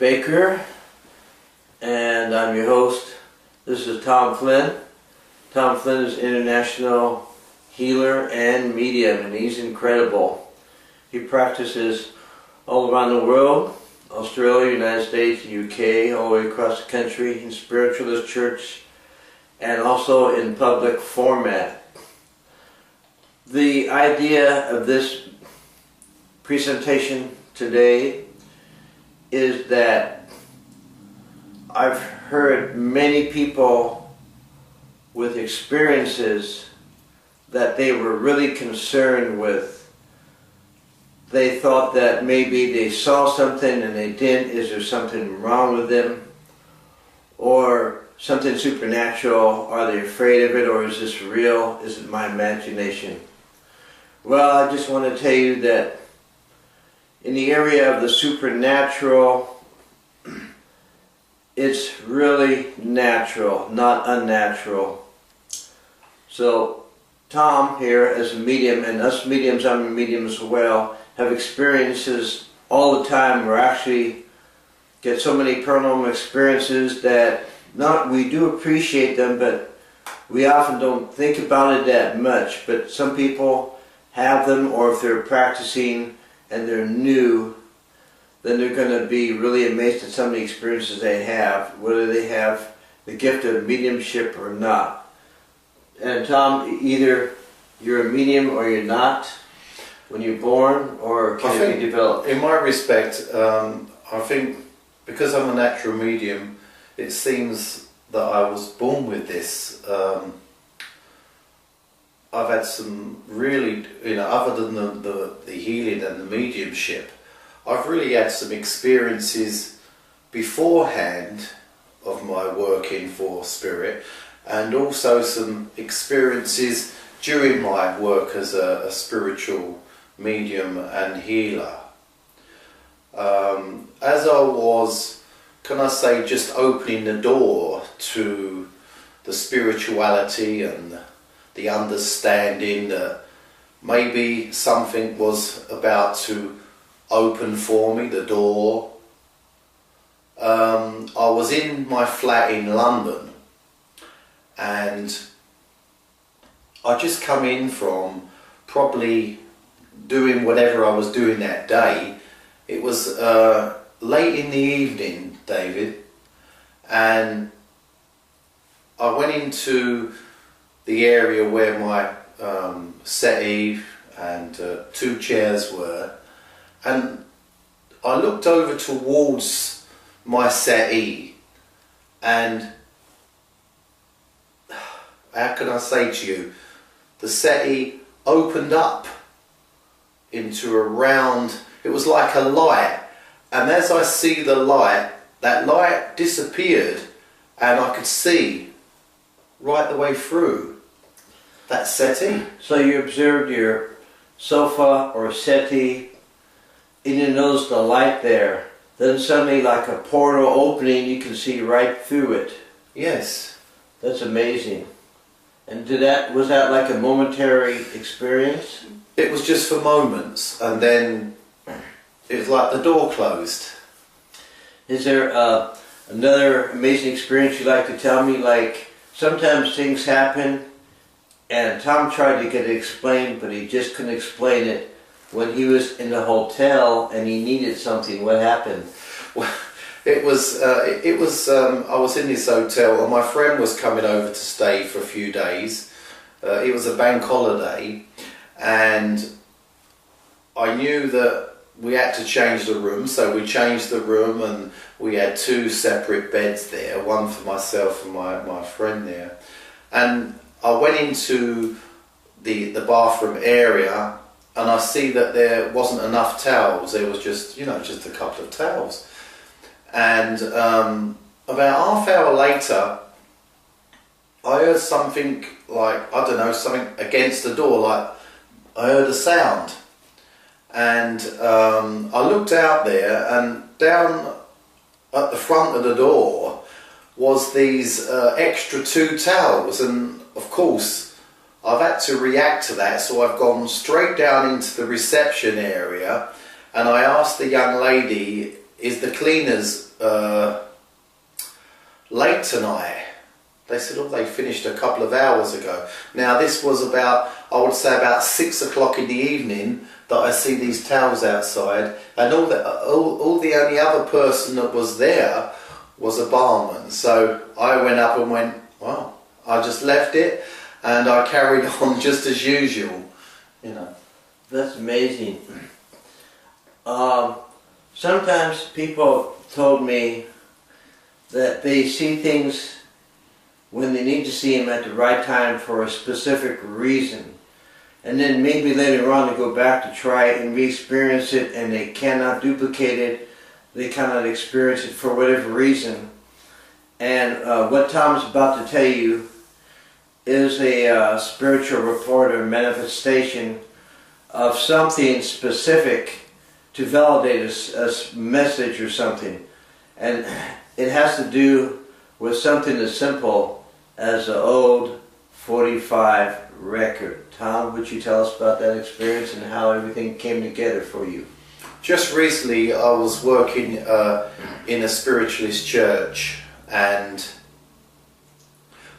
Baker, and I'm your host. This is Tom Flynn. Tom Flynn is international healer and medium, and he's incredible. He practices all around the world, Australia, United States, UK, all the way across the country, in spiritualist church, and also in public format. The idea of this presentation today is that I've heard many people with experiences that they were really concerned with. They thought that maybe they saw something and they didn't. Is there something wrong with them? Or something supernatural? Are they afraid of it? Or is this real? Is it my imagination? Well, I just want to tell you that in the area of the supernatural, it's really natural, not unnatural. So Tom here as a medium, and us mediums, I'm a medium as well, have experiences all the time. We actually get so many paranormal experiences that we do appreciate them, but we often don't think about it that much. But some people have them, or if they're practicing and they're new, then they're going to be really amazed at some of the experiences they have, whether they have the gift of mediumship or not. And Tom, either you're a medium or you're not when you're born, or can it be developed? In my respect, I think because I'm a natural medium, it seems that I was born with this. I've had some really, other than the healing and the mediumship, I've really had some experiences beforehand of my working for spirit, and also some experiences during my work as a spiritual medium and healer. As I was, can I say, just opening the door to the spirituality and the understanding that maybe something was about to open for me, the door. I was in my flat in London, and I just come in from probably doing whatever I was doing that day. It was late in the evening, David, and I went into the area where my settee and two chairs were, and I looked over towards my settee, and how can I say to you, the settee opened up into a round, it was like a light, and as I see the light, that light disappeared, and I could see right the way through that settee. So you observed your sofa or settee, and you noticed the light there. Then suddenly, like a portal opening, you can see right through it. Yes. That's amazing. And was that like a momentary experience? It was just for moments, and then it was like the door closed. Is there another amazing experience you'd like to tell me? Like, sometimes things happen, and Tom tried to get it explained, but he just couldn't explain it. When he was in the hotel and he needed something, what happened? Well, I was in this hotel, and my friend was coming over to stay for a few days. It was a bank holiday, and I knew that we had to change the room, so we changed the room, and we had two separate beds there, one for myself and my friend there. And I went into the bathroom area, and I see that there wasn't enough towels. There was just a couple of towels. And about half hour later, I heard something like, I don't know, something against the door, like I heard a sound. And I looked out there, and down at the front of the door was these extra two towels, and of course I've had to react to that, so I've gone straight down into the reception area, and I asked the young lady, is the cleaners late tonight. They said, oh, they finished a couple of hours ago. Now this was about, I would say about 6 o'clock in the evening that I see these towels outside, and all the only other person that was there was a barman. So I went up and went, well, I just left it and I carried on just as usual, you know. That's amazing. Sometimes people told me that they see things when they need to see them at the right time for a specific reason. And then maybe later on they go back to try and re-experience it, and they cannot duplicate it, they cannot experience it for whatever reason. And what Tom's about to tell you is a spiritual report or manifestation of something specific to validate a message or something. And it has to do with something as simple as an old 45 record. Tom, would you tell us about that experience and how everything came together for you? Just recently I was working in a spiritualist church, and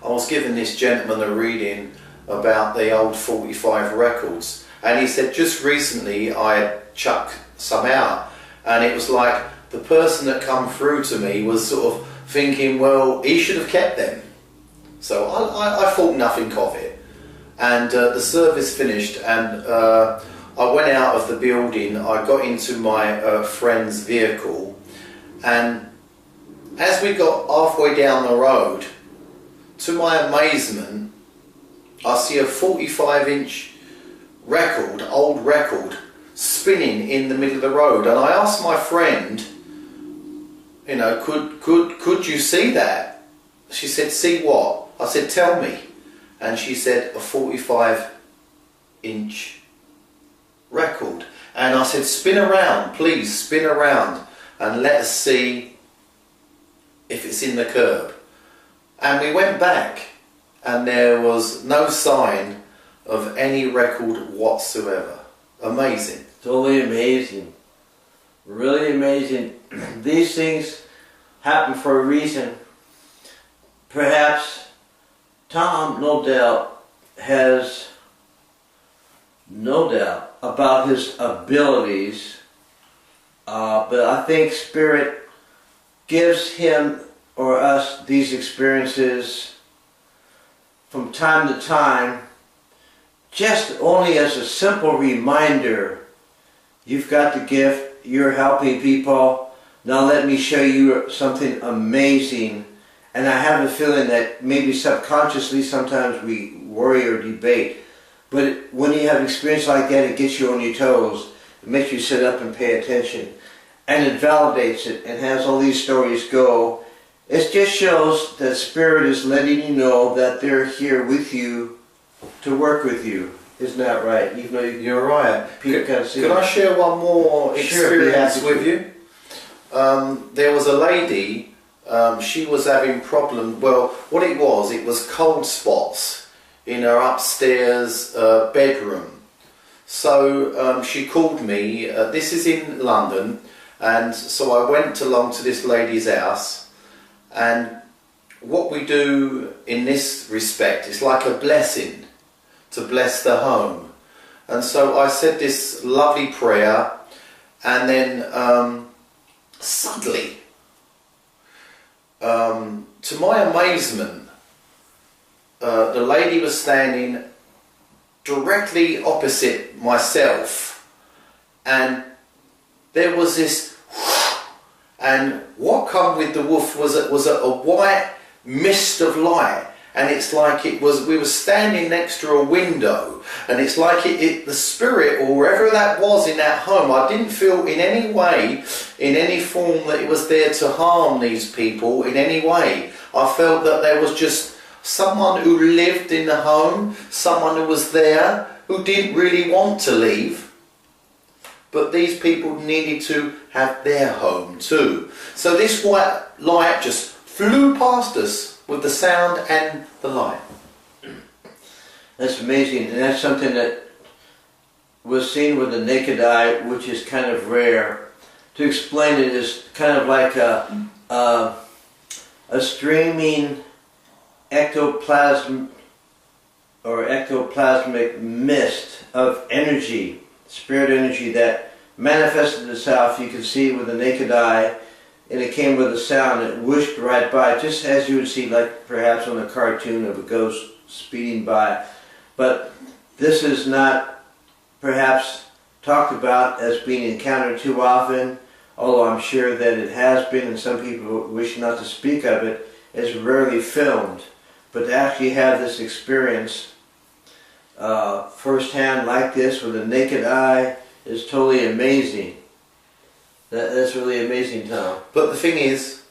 I was giving this gentleman a reading about the old 45 records, and he said just recently I had chucked some out, and it was like the person that come through to me was sort of thinking, well, he should have kept them. So I thought nothing of it. And the service finished, and I went out of the building. I got into my friend's vehicle, and as we got halfway down the road, to my amazement, I see a 45-inch record, old record, spinning in the middle of the road. And I asked my friend, you know, could you see that? She said, see what? I said, tell me. And she said, a 45-inch record. And I said, spin around, please, spin around, and let us see if it's in the curb. And we went back, and there was no sign of any record whatsoever. Amazing. Totally amazing. Really amazing. These things happen for a reason. Perhaps Tom, no doubt, has no doubt about his abilities, but I think Spirit gives him or us these experiences from time to time, just only as a simple reminder. You've got the gift, you're helping people, now let me show you something amazing. And I have a feeling that maybe subconsciously sometimes we worry or debate, but when you have an experience like that, it gets you on your toes. It makes you sit up and pay attention, and it validates it and has all these stories go. It just shows that Spirit is letting you know that they're here with you to work with you. Isn't that right? Even though you're right. People can't see. Could I share one more experience with you? There was a lady. She was having problems. Well, what it was cold spots in her upstairs bedroom. So she called me. This is in London, and so I went along to this lady's house. And what we do in this respect is like a blessing to bless the home. And so I said this lovely prayer, and then suddenly, to my amazement, the lady was standing directly opposite myself, and there was this, and what come with the woof was a white mist of light, and it's like we were standing next to a window, and it's like the spirit, or wherever that was in that home, I didn't feel in any way, in any form, that it was there to harm these people in any way. I felt that there was just someone who lived in the home, someone who was there, who didn't really want to leave, but these people needed to have their home too. So this white light just flew past us with the sound and the light. That's amazing, and that's something that was seen with the naked eye, which is kind of rare. to explain it is kind of like a streaming ectoplasm or ectoplasmic mist of energy, spirit energy that manifested itself. You can see it with the naked eye, and it came with a sound. It whooshed right by, just as you would see, like perhaps on a cartoon of a ghost speeding by. But this is not perhaps talked about as being encountered too often, although I'm sure that it has been, and some people wish not to speak of it. It's rarely filmed. But to actually have this experience firsthand like this with a naked eye is totally amazing. That's really amazing, Tom. But the thing is,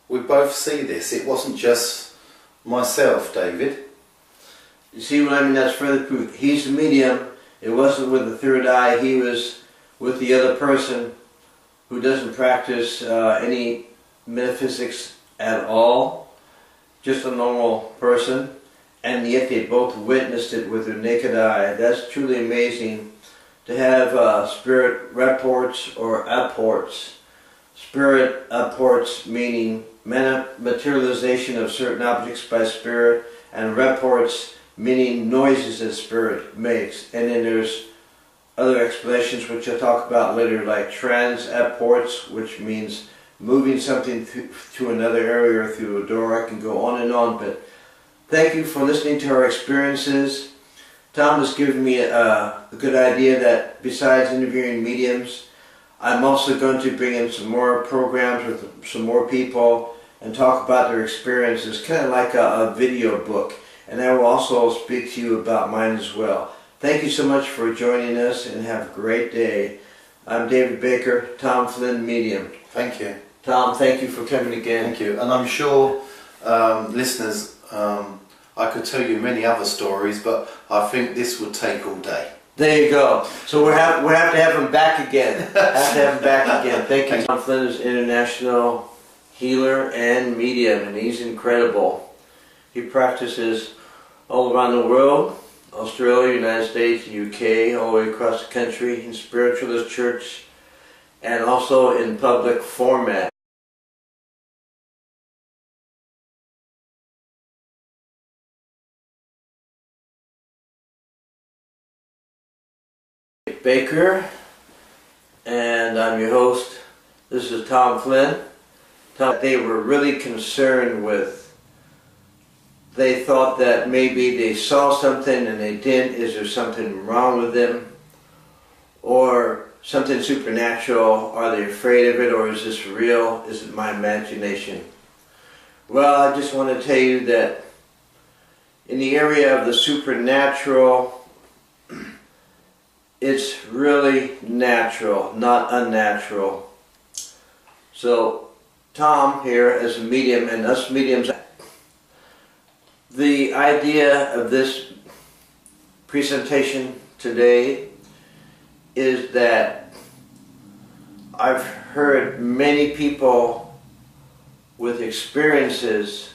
we both see this. It wasn't just myself, David. You see what I mean? That's further proof. He's the medium. It wasn't with the third eye. He was with the other person who doesn't practice any metaphysics at all. Just a normal person. And yet they both witnessed it with their naked eye. That's truly amazing to have spirit reports or apports. Spirit apports meaning materialization of certain objects by spirit, and reports meaning noises that spirit makes. And then there's other explanations which I'll talk about later, like trans-apports, which means moving something to another area or through a door. I can go on and on, but thank you for listening to our experiences. Tom has given me a good idea that besides interviewing mediums, I'm also going to bring in some more programs with some more people and talk about their experiences, kind of like a video book. And I will also speak to you about mine as well. Thank you so much for joining us, and have a great day. I'm David Baker, Tom Flynn, medium. Thank you. Tom, thank you for coming again. Thank you. And I'm sure listeners, I could tell you many other stories, but I think this would take all day. There you go. So we'll have to have him back again. Thank you. Tom Flynn is international healer and medium, and he's incredible. He practices all around the world, Australia, United States, UK, all the way across the country, in spiritualist church, and also in public format. Baker, and I'm your host. This is Tom Flynn. They were really concerned with, they thought that maybe they saw something and they didn't. Is there something wrong with them? Or something supernatural? Are they afraid of it? Or is this real? Is it my imagination? Well, I just want to tell you that in the area of the supernatural, it's really natural, not unnatural. So Tom here as a medium, and us mediums, the idea of this presentation today is that I've heard many people with experiences